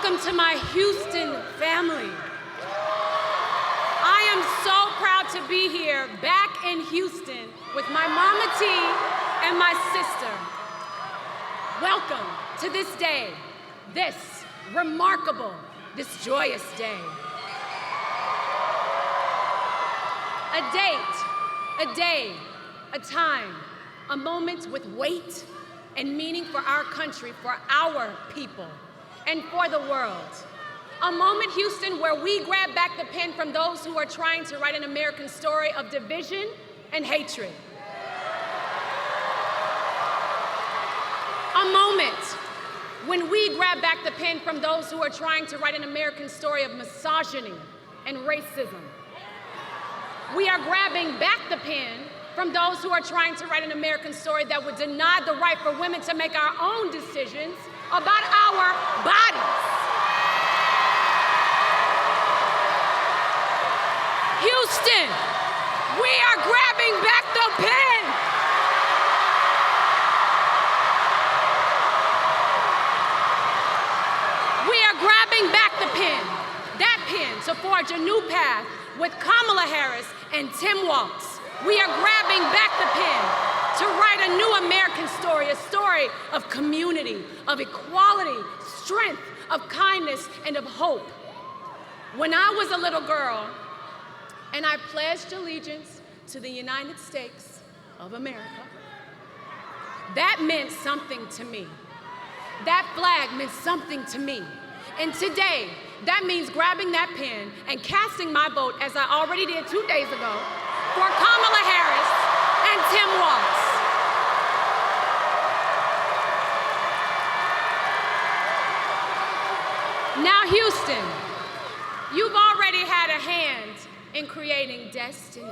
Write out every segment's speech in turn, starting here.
Welcome to my Houston family. I am so proud to be here back in Houston with my mama T and my sister. Welcome to this day, this remarkable, this joyous day. A date, a day, a time, a moment with weight and meaning for our country, for our people, and for the world. A moment, Houston, where we grab back the pen from those who are trying to write an American story of division and hatred. A moment when we grab back the pen from those who are trying to write an American story of misogyny and racism. We are grabbing back the pen from those who are trying to write an American story that would deny the right for women to make our own decisions about our bodies. Houston, we are grabbing back the pen. We are grabbing back the pen, that pen, to forge a new path with Kamala Harris and Tim Walz. We are grabbing back the pen to write a new American story, a story of community, of equality, strength, of kindness, and of hope. When I was a little girl and I pledged allegiance to the United States of America, that meant something to me. That flag meant something to me. And today, that means grabbing that pen and casting my vote, as I already did 2 days ago, for Kamala Harris and Tim Walz. Now, Houston, you've already had a hand in creating destiny.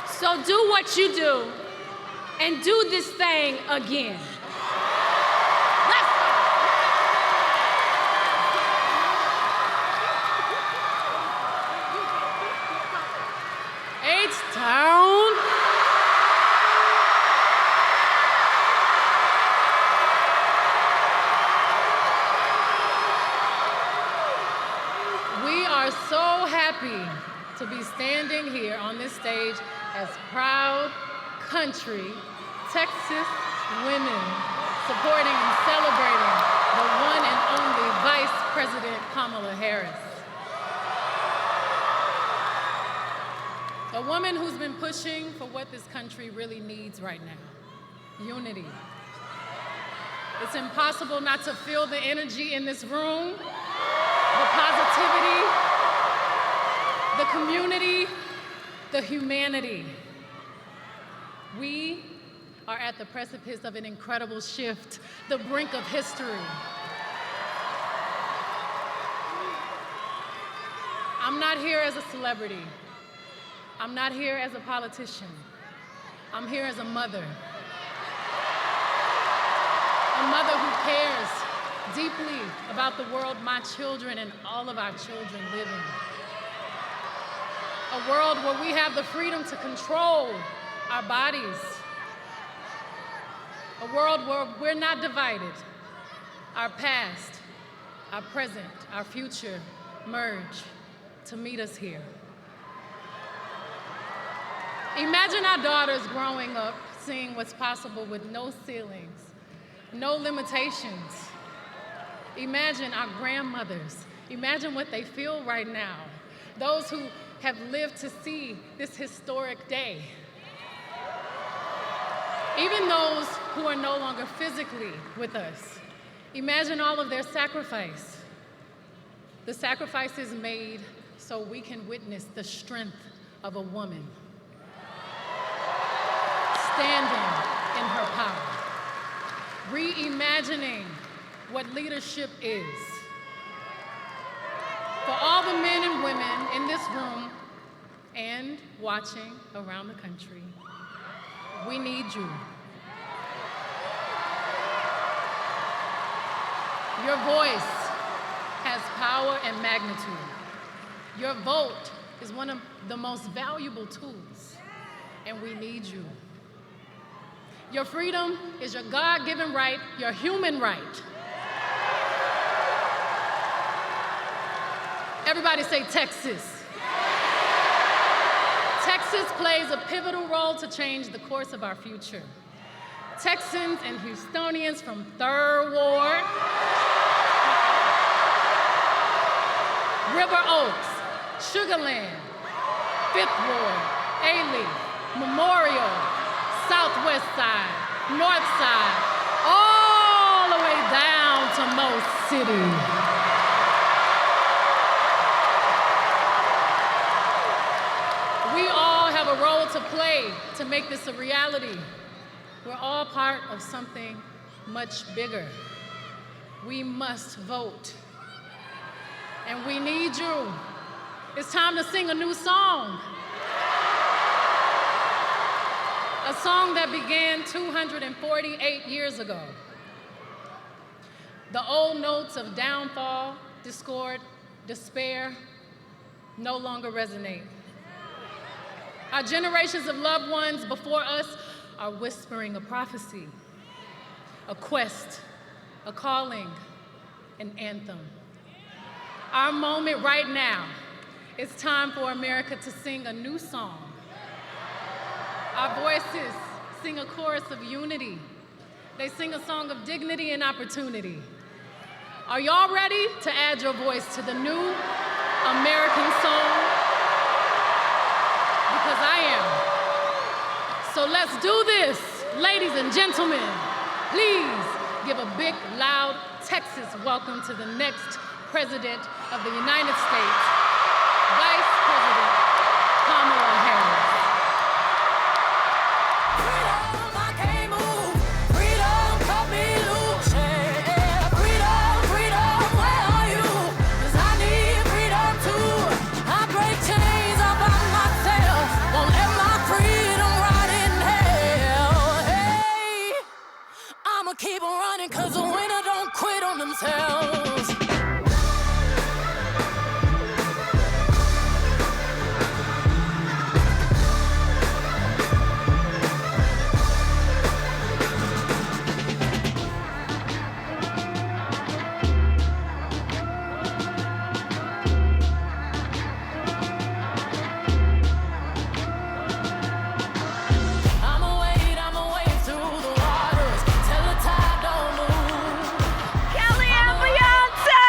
So do what you do and do this thing again. H-Town. We are so happy to be standing here on this stage as proud country Texas women supporting and celebrating the one and only Vice President Kamala Harris. A woman who's been pushing for what this country really needs right now, unity. It's impossible not to feel the energy in this room, the positivity, the community, the humanity. We are at the precipice of an incredible shift, the brink of history. I'm not here as a celebrity. I'm not here as a politician. I'm here as a mother. A mother who cares deeply about the world my children and all of our children live in. A world where we have the freedom to control our bodies. A world where we're not divided. Our past, our present, our future merge to meet us here. Imagine our daughters growing up seeing what's possible with no ceilings, no limitations. Imagine our grandmothers. Imagine what they feel right now. Those who have lived to see this historic day. Even those who are no longer physically with us. Imagine all of their sacrifice. The sacrifices made so we can witness the strength of a woman standing in her power, reimagining what leadership is. For all the men and women in this room and watching around the country, we need you. Your voice has power and magnitude. Your vote is one of the most valuable tools, and we need you. Your freedom is your God-given right, your human right. Everybody say Texas. Texas plays a pivotal role to change the course of our future. Texans and Houstonians from 3rd Ward, River Oaks, Sugarland, 5th Ward, Alief, Memorial, Southwest Side, North Side, all the way down to Mo City. We all have a role to play to make this a reality. We're all part of something much bigger. We must vote. And we need you. It's time to sing a new song. A song that began 248 years ago. The old notes of downfall, discord, despair no longer resonate. Our generations of loved ones before us are whispering a prophecy, a quest, a calling, an anthem. Our moment right now, it's time for America to sing a new song. Our voices sing a chorus of unity. They sing a song of dignity and opportunity. Are y'all ready to add your voice to the new American song? Because I am. So let's do this, ladies and gentlemen. Please give a big, loud Texas welcome to the next President of the United States, Vice President Kamala Harris. Keep on running, cause the winner don't quit on themselves. I'ma wait through the waters till the tide don't move. Kelly and Beyonce!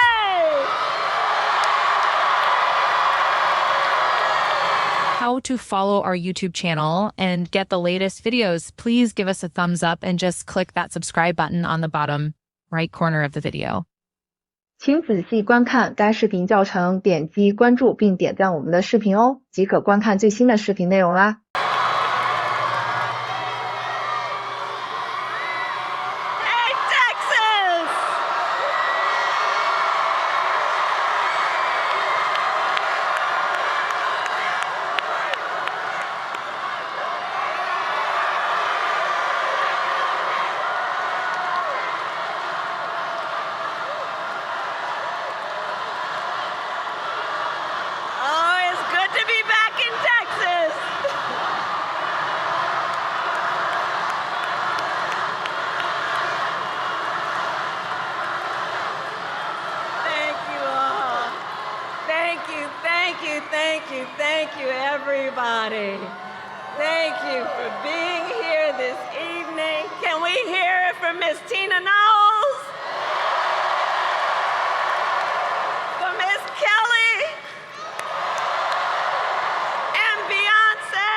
How to follow our YouTube channel and get the latest videos, please give us a thumbs up and just click that subscribe button on the bottom right corner of the video. 请仔细观看该视频教程，点击关注并点赞我们的视频哦，即可观看最新的视频内容啦。Hey, Texas! Oh, it's good to be back in Texas. Thank you all. Thank you, thank you, thank you, thank you, everybody. Thank you for being here this evening. Can we hear it from Miss Tina Knowles? For Miss Kelly? And Beyonce?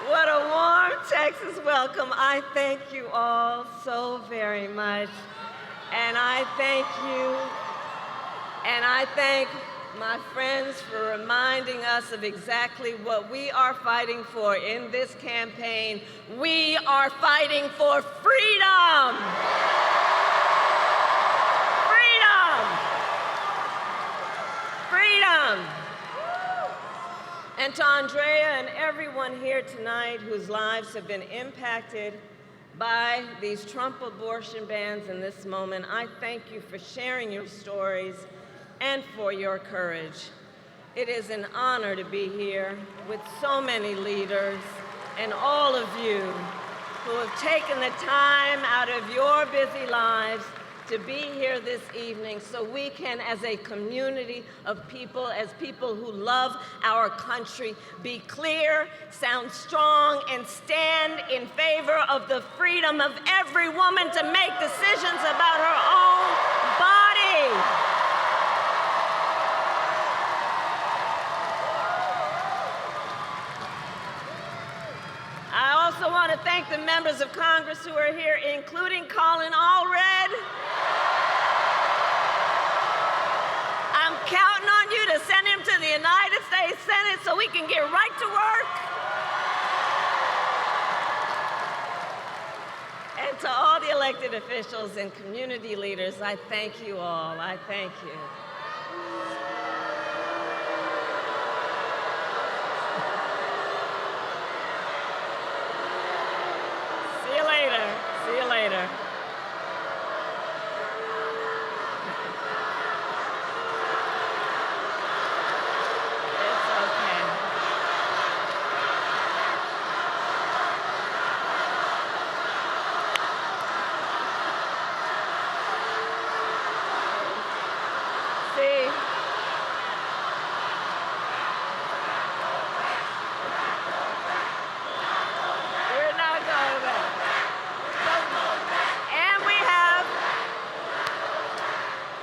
What a warm Texas welcome. I thank you all so very much. And I thank you, and I thank my friends for reminding us of exactly what we are fighting for in this campaign. We are fighting for freedom. Freedom. Freedom. And to Andrea and everyone here tonight whose lives have been impacted by these Trump abortion bans in this moment, I thank you for sharing your stories and for your courage. It is an honor to be here with so many leaders and all of you who have taken the time out of your busy lives to be here this evening so we can, as a community of people, as people who love our country, be clear, sound strong, and stand in favor of the freedom of every woman to make decisions about her own body. I also want to thank the members of Congress who are here, including Colin Allred. I'm counting on you to send him to the United States Senate so we can get right to work. And to all the elected officials and community leaders, I thank you all. I thank you. See you later. See you later. It's okay. See? We're not going back.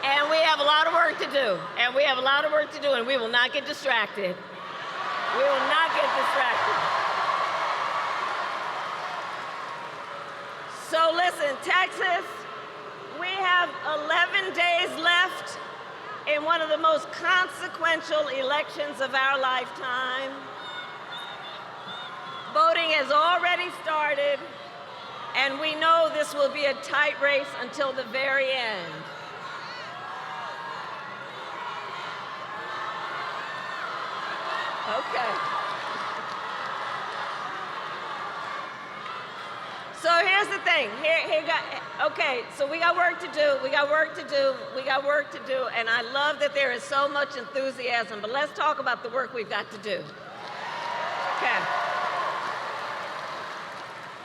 And we have a lot of work to do. And we have a lot of work to do, and we will not get distracted. We will not get distracted. So listen, Texas, we have 11 days left in one of the most consequential elections of our lifetime. Voting has already started, and we know this will be a tight race until the very end. Okay. So here's the thing. Okay, so we got work to do. We got work to do. We got work to do. And I love that there is so much enthusiasm. But let's talk about the work we've got to do. Okay.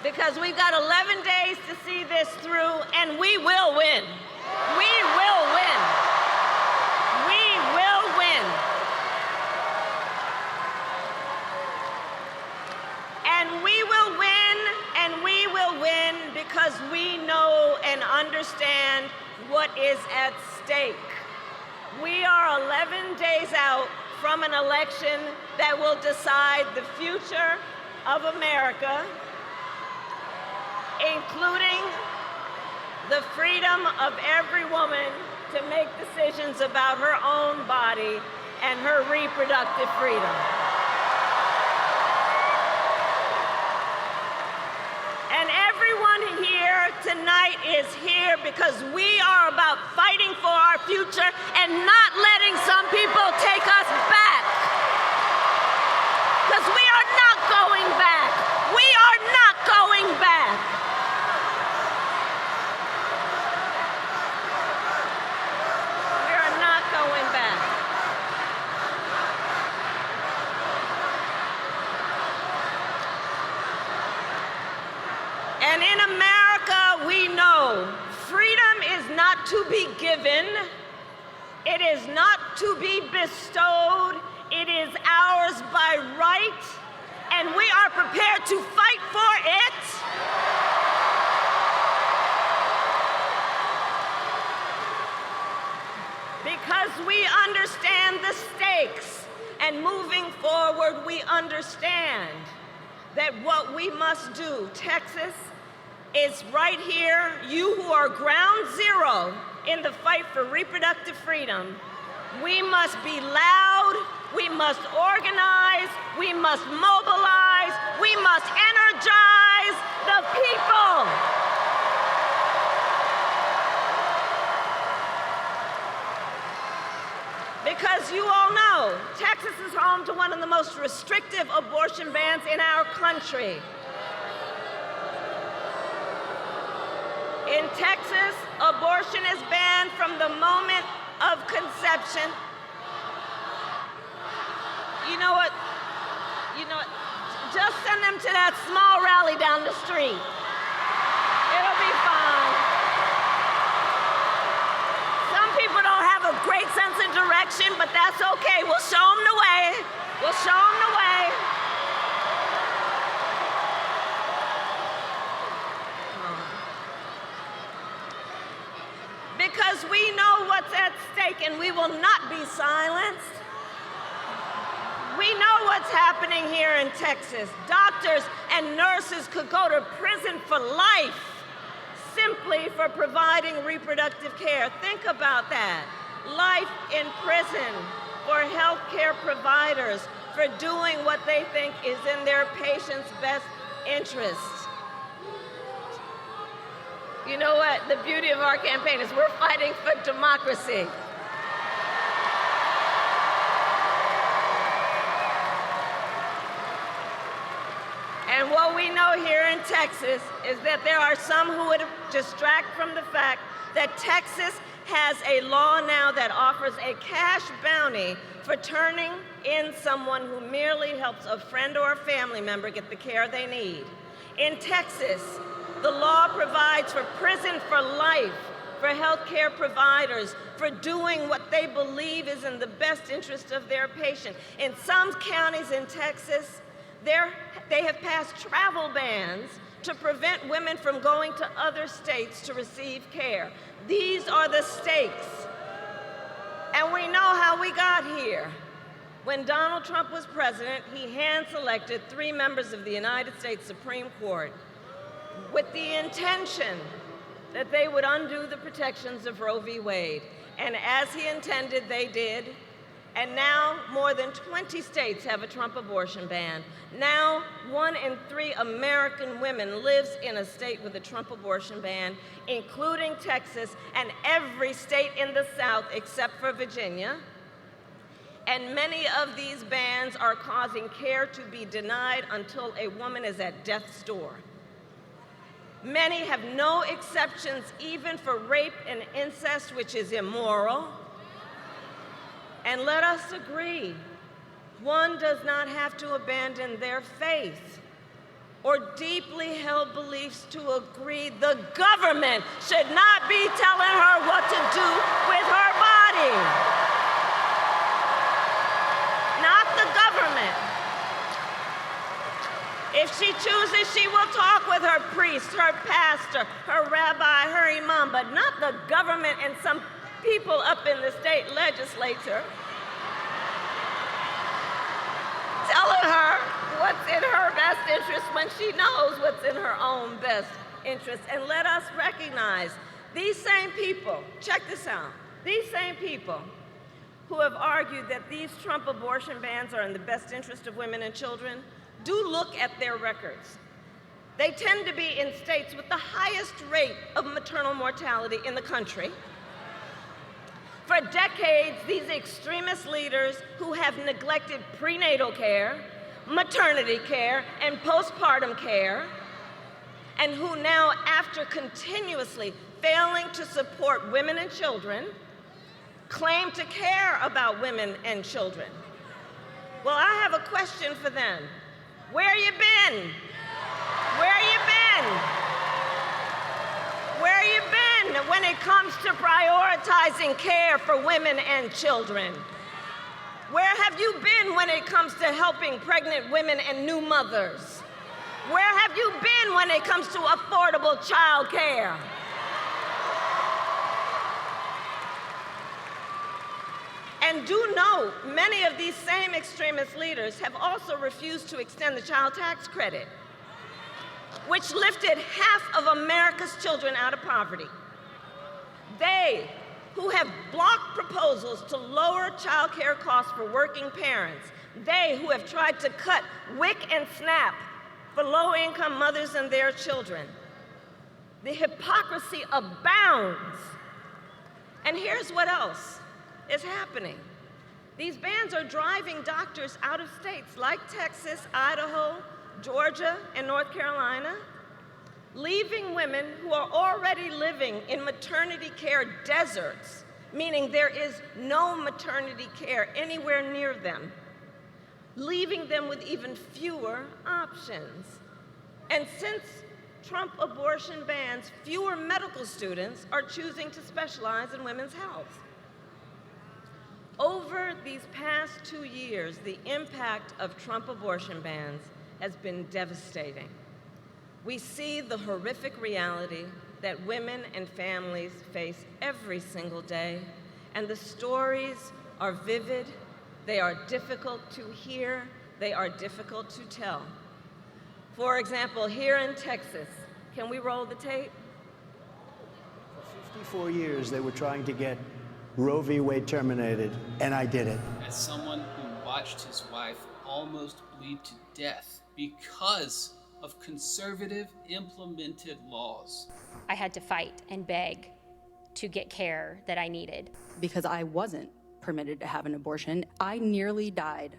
Because we've got 11 days to see this through, and we will win. We will win. We will win. And we will win, and we will win because we know and understand what is at stake. We are 11 days out from an election that will decide the future of America, including the freedom of every woman to make decisions about her own body and her reproductive freedom. And everyone here tonight is here because we are about fighting for our future and not letting some people take us back. Because we are not going back. We are not going back. We are not going back. And in America, we know freedom is not to be given. It is not to be bestowed. It is ours by right, and we are prepared to fight for it. Because we understand the stakes, and moving forward, we understand that what we must do, Texas, is right here, you who are ground zero in the fight for reproductive freedom. We must be loud, we must organize, we must mobilize, we must energize the people. Because you all know, Texas is home to one of the most restrictive abortion bans in our country. In Texas, abortion is banned from the moment of conception. You know what? You know what? Just send them to that small rally down the street. It'll be fine. Some people don't have a great sense of direction, but that's okay. We'll show them the way. We'll show them the way. Because we know what's at stake and we will not be silenced. We know what's happening here in Texas. Doctors and nurses could go to prison for life simply for providing reproductive care. Think about that. Life in prison for healthcare providers for doing what they think is in their patients' best interests. You know what? The beauty of our campaign is we're fighting for democracy. And what we know here in Texas is that there are some who would distract from the fact that Texas has a law now that offers a cash bounty for turning in someone who merely helps a friend or a family member get the care they need. In Texas, the law provides for prison for life for healthcare providers for doing what they believe is in the best interest of their patient. In some counties in Texas, they have passed travel bans to prevent women from going to other states to receive care. These are the stakes. And we know how we got here. When Donald Trump was president, he hand-selected 3 members of the United States Supreme Court with the intention that they would undo the protections of Roe v. Wade. And as he intended, they did. And now more than 20 states have a Trump abortion ban. Now 1 in 3 American women lives in a state with a Trump abortion ban, including Texas and every state in the South except for Virginia. And many of these bans are causing care to be denied until a woman is at death's door. Many have no exceptions even for rape and incest, which is immoral. And let us agree, one does not have to abandon their faith or deeply held beliefs to agree the government should not be telling her what to do with her body. Not the government. If she chooses, she will talk with her priest, her pastor, her rabbi, her imam, but not the government and some people up in the state legislature telling her what's in her best interest when she knows what's in her own best interest. And let us recognize these same people, check this out, these same people who have argued that these Trump abortion bans are in the best interest of women and children, do look at their records. They tend to be in states with the highest rate of maternal mortality in the country. For decades, these extremist leaders who have neglected prenatal care, maternity care, and postpartum care, and who now, after continuously failing to support women and children, claim to care about women and children. Well, I have a question for them. Where you been? Where you been? Where you been when it comes to prioritizing care for women and children? Where have you been when it comes to helping pregnant women and new mothers? Where have you been when it comes to affordable child care? And do note, many of these same extremist leaders have also refused to extend the child tax credit, which lifted half of America's children out of poverty. They, who have blocked proposals to lower child care costs for working parents, they who have tried to cut WIC and SNAP for low-income mothers and their children. The hypocrisy abounds. And here's what else is happening. These bans are driving doctors out of states like Texas, Idaho, Georgia, and North Carolina, leaving women who are already living in maternity care deserts, meaning there is no maternity care anywhere near them, leaving them with even fewer options. And since Trump abortion bans, fewer medical students are choosing to specialize in women's health. Over these past 2 years, the impact of Trump abortion bans has been devastating. We see the horrific reality that women and families face every single day, and the stories are vivid, they are difficult to hear, they are difficult to tell. For example, here in Texas, can we roll the tape? For 54 years, they were trying to get Roe v. Wade terminated, and I did it. As someone who watched his wife almost bleed to death because of conservative implemented laws. I had to fight and beg to get care that I needed. Because I wasn't permitted to have an abortion, I nearly died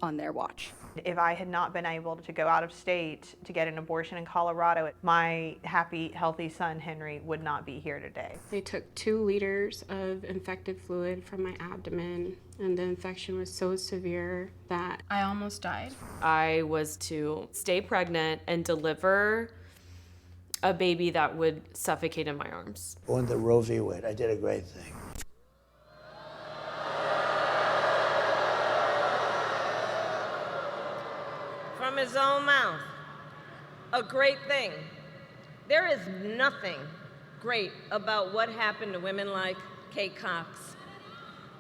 on their watch. If I had not been able to go out of state to get an abortion in Colorado, my happy, healthy son, Henry, would not be here today. They took 2 liters of infected fluid from my abdomen, and the infection was so severe that I almost died. I was to stay pregnant and deliver a baby that would suffocate in my arms. On the Roe v. Wade, I did a great thing. From his own mouth, a great thing. There is nothing great about what happened to women like Kate Cox,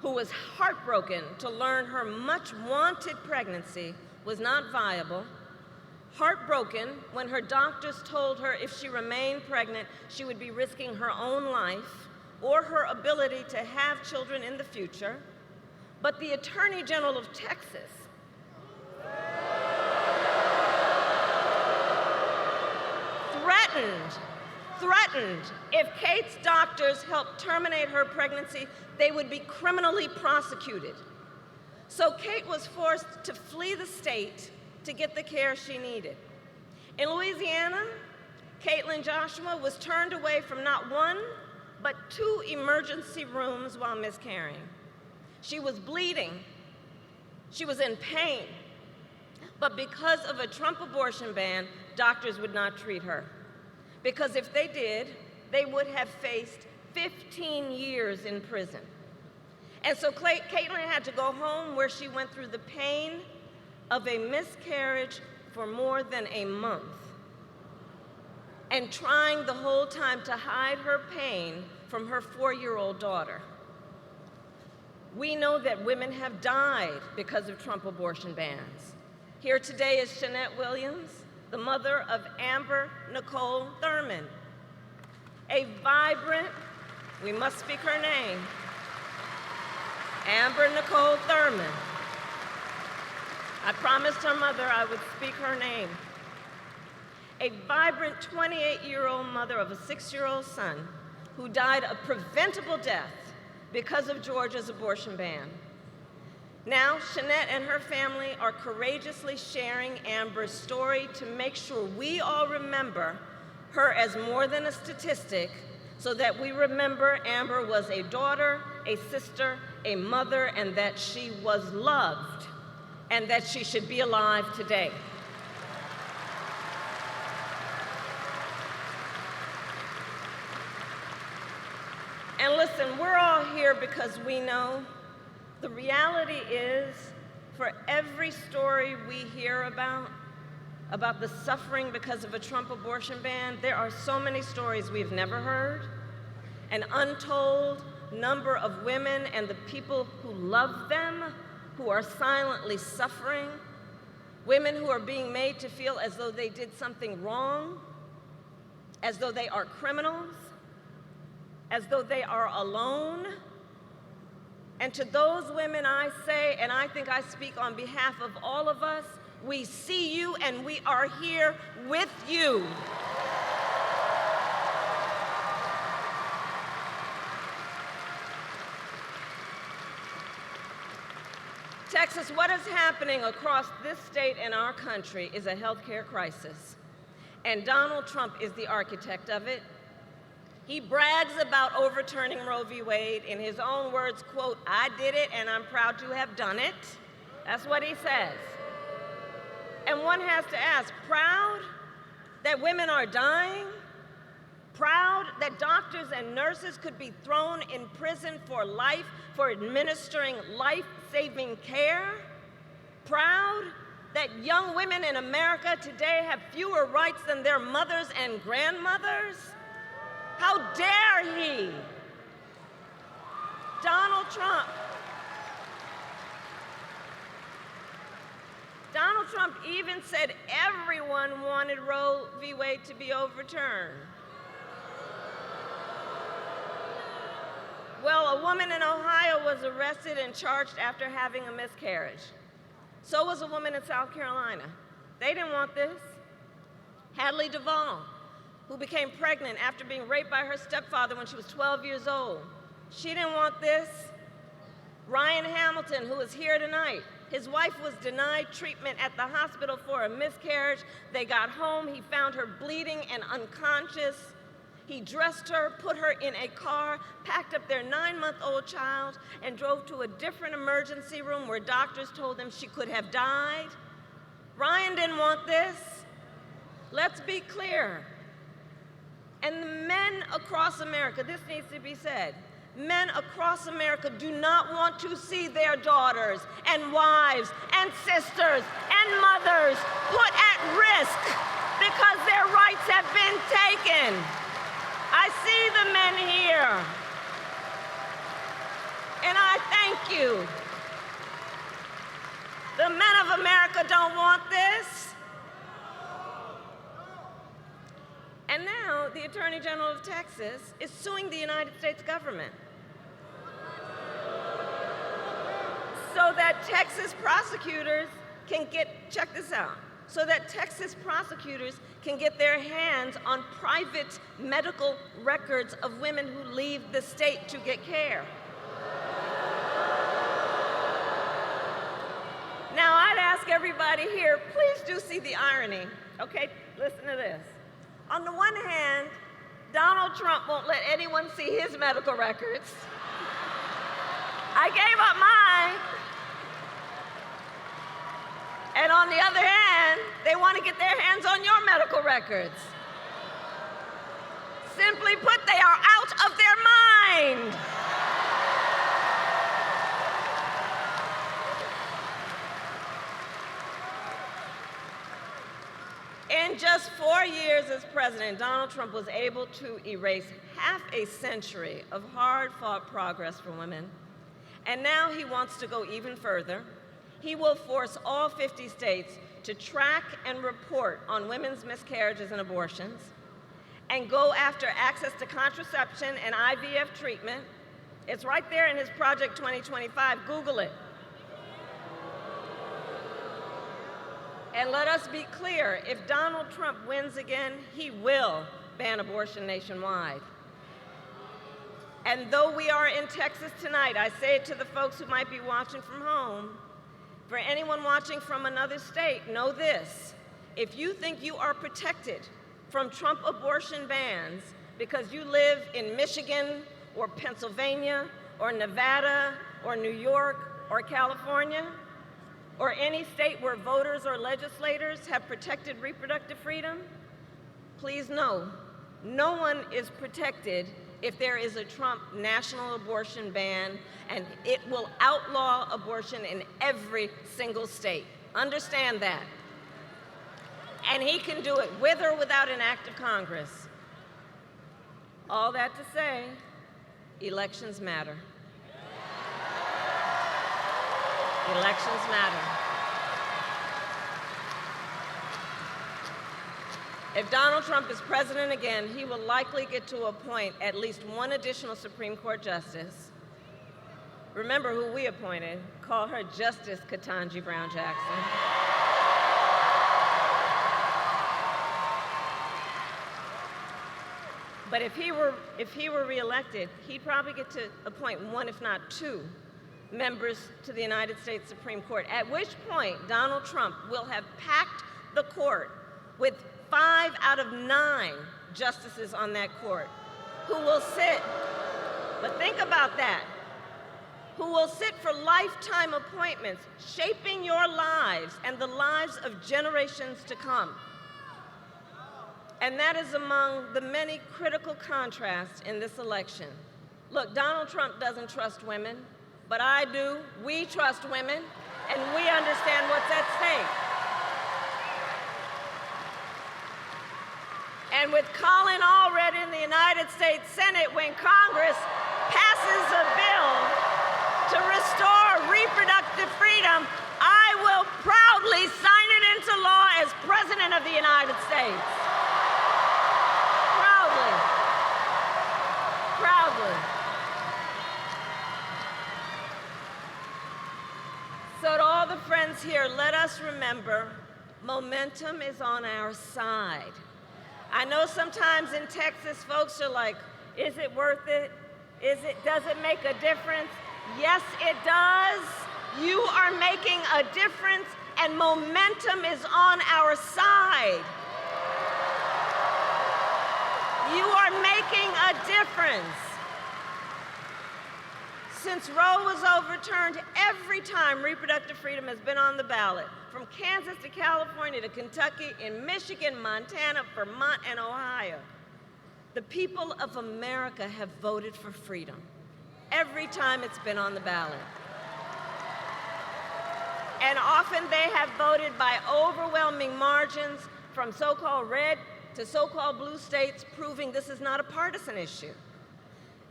who was heartbroken to learn her much wanted pregnancy was not viable, heartbroken when her doctors told her if she remained pregnant, she would be risking her own life or her ability to have children in the future. But the Attorney General of Texas threatened if Kate's doctors helped terminate her pregnancy, they would be criminally prosecuted. So Kate was forced to flee the state to get the care she needed. In Louisiana, Caitlin Joshua was turned away from not 1, but 2 emergency rooms while miscarrying. She was bleeding, she was in pain, but because of a Trump abortion ban, doctors would not treat her. Because if they did, they would have faced 15 years in prison. And so Caitlin had to go home where she went through the pain of a miscarriage for more than a month, and trying the whole time to hide her pain from her 4-year-old daughter. We know that women have died because of Trump abortion bans. Here today is Shanette Williams, the mother of Amber Nicole Thurman, a vibrant, we must speak her name, Amber Nicole Thurman. I promised her mother I would speak her name. A vibrant 28-year-old mother of a 6-year-old son who died a preventable death because of Georgia's abortion ban. Now, Shanette and her family are courageously sharing Amber's story to make sure we all remember her as more than a statistic, so that we remember Amber was a daughter, a sister, a mother, and that she was loved, and that she should be alive today. And listen, we're all here because we know the reality is, for every story we hear about the suffering because of a Trump abortion ban, there are so many stories we've never heard, an untold number of women and the people who love them who are silently suffering, women who are being made to feel as though they did something wrong, as though they are criminals, as though they are alone. And to those women I say, and I think I speak on behalf of all of us, we see you and we are here with you. Texas, what is happening across this state and our country is a healthcare crisis. And Donald Trump is the architect of it. He brags about overturning Roe v. Wade. In his own words, quote, "I did it and I'm proud to have done it." That's what he says. And one has to ask, proud that women are dying? Proud that doctors and nurses could be thrown in prison for life for administering life-saving care? Proud that young women in America today have fewer rights than their mothers and grandmothers? How dare he? Donald Trump even said everyone wanted Roe v. Wade to be overturned. Well, a woman in Ohio was arrested and charged after having a miscarriage. So was a woman in South Carolina. They didn't want this. Hadley Duvall, who became pregnant after being raped by her stepfather when she was 12 years old. She didn't want this. Ryan Hamilton, who is here tonight, his wife was denied treatment at the hospital for a miscarriage. They got home, he found her bleeding and unconscious. He dressed her, put her in a car, packed up their 9-month-old child, and drove to a different emergency room where doctors told them she could have died. Ryan didn't want this. Let's be clear. And the men across America, this needs to be said, men across America do not want to see their daughters and wives and sisters and mothers put at risk because their rights have been taken. I see the men here, and I thank you. The men of America don't want this. And now the Attorney General of Texas is suing the United States government so that Texas prosecutors can check this out, so that Texas prosecutors can get their hands on private medical records of women who leave the state to get care. Now, I'd ask everybody here, please do see the irony, okay? Listen to this. On the one hand, Donald Trump won't let anyone see his medical records. I gave up mine. And on the other hand, they want to get their hands on your medical records. Simply put, they are out of their mind. In just 4 years as president, Donald Trump was able to erase half a century of hard-fought progress for women. And now he wants to go even further. He will force all 50 states to track and report on women's miscarriages and abortions, and go after access to contraception and IVF treatment. It's right there in his Project 2025. Google it. And let us be clear, if Donald Trump wins again, he will ban abortion nationwide. And though we are in Texas tonight, I say it to the folks who might be watching from home, for anyone watching from another state, know this: if you think you are protected from Trump abortion bans because you live in Michigan or Pennsylvania or Nevada or New York or California, or any state where voters or legislators have protected reproductive freedom, please know, no one is protected if there is a Trump national abortion ban, and it will outlaw abortion in every single state. Understand that. And he can do it with or without an act of Congress. All that to say, elections matter. Elections matter. If Donald Trump is president again, he will likely get to appoint at least one additional Supreme Court justice. Remember who we appointed. Call her Justice Ketanji Brown Jackson. But if he were reelected, he'd probably get to appoint one, if not two, members to the United States Supreme Court, at which point Donald Trump will have packed the court with 5 out of 9 justices on that court who will sit. But think about that. who will sit for lifetime appointments, shaping your lives and the lives of generations to come. And that is among the many critical contrasts in this election. Look, Donald Trump doesn't trust women, but I do. We trust women, and we understand what's at stake. And with Colin Allred in the United States Senate, when Congress passes a bill to restore reproductive freedom, I will proudly sign it into law as President of the United States. Proudly. Proudly. So to all the friends here, let us remember, momentum is on our side. I know sometimes in Texas, folks are like, is it worth it? Does it make a difference? Yes, it does. You are making a difference, and momentum is on our side. You are making a difference. Since Roe was overturned, every time reproductive freedom has been on the ballot, from Kansas to California to Kentucky, in Michigan, Montana, Vermont, and Ohio, the people of America have voted for freedom every time it's been on the ballot. And often they have voted by overwhelming margins from so-called red to so-called blue states, proving this is not a partisan issue.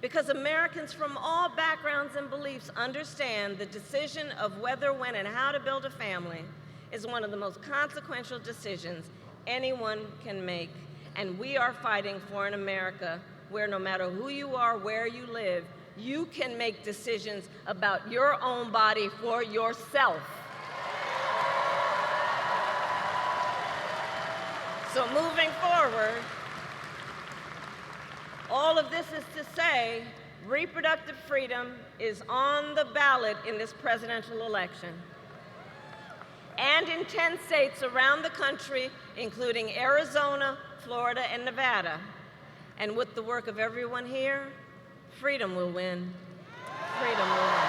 Because Americans from all backgrounds and beliefs understand the decision of whether, when, and how to build a family is one of the most consequential decisions anyone can make. And we are fighting for an America where no matter who you are, where you live, you can make decisions about your own body for yourself. So moving forward, all of this is to say, reproductive freedom is on the ballot in this presidential election. And in 10 states around the country, including Arizona, Florida, and Nevada. And with the work of everyone here, freedom will win. Freedom will win.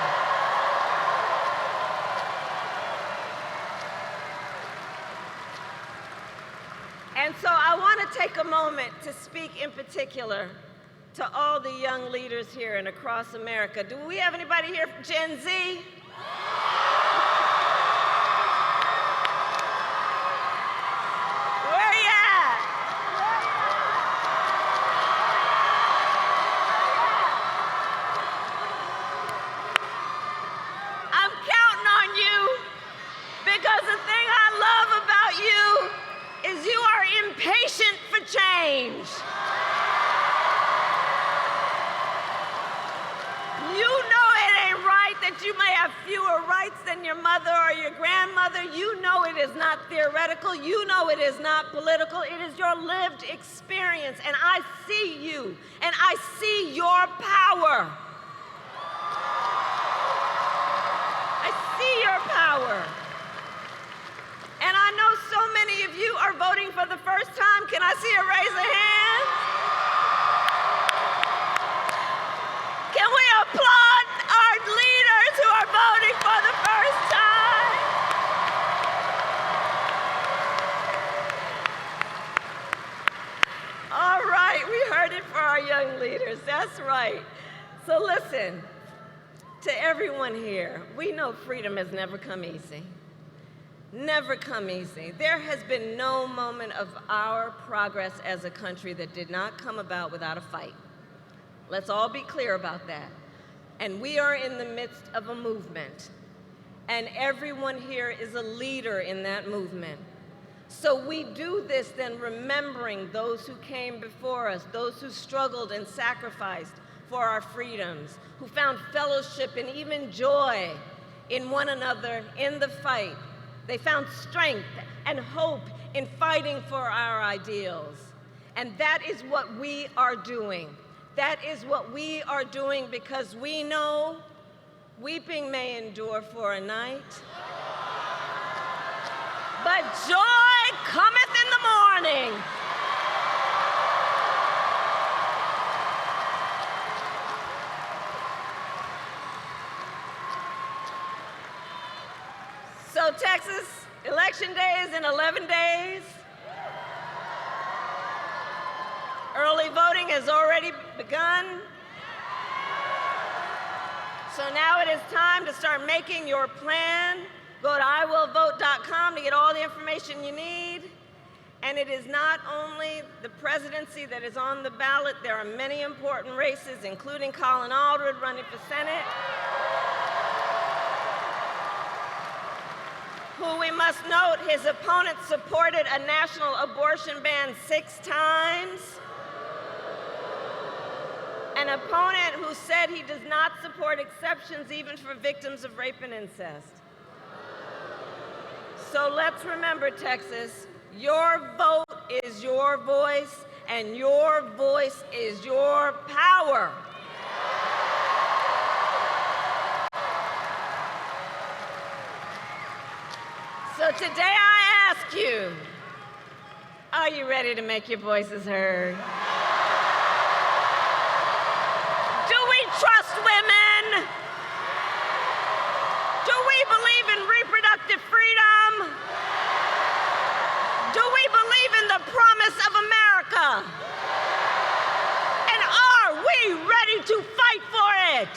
And so I want to take a moment to speak in particular to all the young leaders here and across America. Do we have anybody here from Gen Z? Where you at? I'm counting on you, because the thing I love about you is you are impatient for change. You know it ain't right that you may have fewer rights than your mother or your grandmother. You know it is not theoretical. You know it is not political. It is your lived experience. And I see you, and I see your power. I see your power. And I know so many of you are voting for the first time. Can I see a raise of hands? Can we applaud our leaders who are voting for the first time? All right, we heard it for our young leaders. That's right. So listen, to everyone here, we know freedom has never come easy. Never come easy. There has been no moment of our progress as a country that did not come about without a fight. Let's all be clear about that. And we are in the midst of a movement, and everyone here is a leader in that movement. So we do this then remembering those who came before us, those who struggled and sacrificed for our freedoms, who found fellowship and even joy in one another in the fight. They found strength and hope in fighting for our ideals. And that is what we are doing. That is what we are doing, because we know weeping may endure for a night, but joy cometh in the morning. is in 11 days. Early voting has already begun. So now it is time to start making your plan. Go to iwillvote.com to get all the information you need. And it is not only the presidency that is on the ballot. There are many important races, including Colin Aldred running for Senate, who we must note his opponent supported a national abortion ban 6 times. An opponent who said he does not support exceptions even for victims of rape and incest. So let's remember, Texas, your vote is your voice, and your voice is your power. So today I ask you, are you ready to make your voices heard? Do we trust women? Do we believe in reproductive freedom? Do we believe in the promise of America? And are we ready to fight for it?